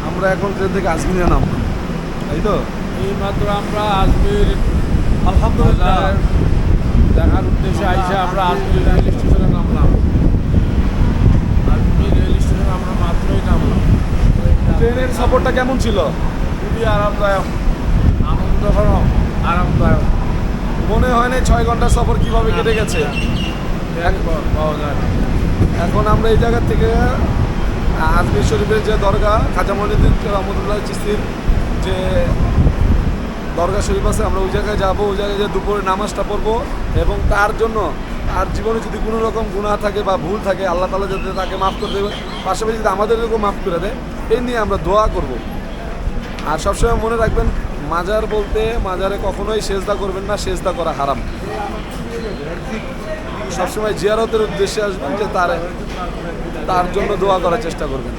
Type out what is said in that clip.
আমরা এখন ট্রেন থেকে আজমিরে নামলাম, তাই তো? এইমাত্র আমরা আজমির আলহামদুলিল্লাহ। বাজার দেখার উদ্দেশ্যে আইসা আমরা আজমির রেল স্টেশনে নামলাম। আজমির রেল স্টেশনে আমরা মাত্রই নামলাম। ট্রেনের সফরটা কেমন ছিল? খুবই আরামদায়ক, আনন্দঘন, আরামদায়ক। মনে হয় না 6 ঘন্টার সফর কিভাবে কেটে গেছে। পাওয়া যায় না। এখন আমরা এই জায়গা থেকে আজমির শরীফের যে দরগা খাজা মঈনুদ্দিন রহমতুল্লাহ চিশতির যে দরগা শরীফ আছে, আমরা ওই জায়গায় যাবো। ওই জায়গায় যে দুপুরে নামাজটা পড়বো এবং তার জন্য তার জীবনে যদি কোনো রকম গুনাহ থাকে বা ভুল থাকে, আল্লাহ তাআলা যাতে তাকে মাফ করে দেবে, পাশাপাশি যদি আমাদেরকেও মাফ করে দেয়, এই নিয়ে আমরা দোয়া করব। আর সবসময় মনে রাখবেন, মাজার বলতে মাজারে কখনোই সেজদা করবেন না, সেজদা করা হারাম। সবসময় জিয়ারতের উদ্দেশ্যে আসবেন, যে তার জন্য দোয়া করার চেষ্টা করবেন।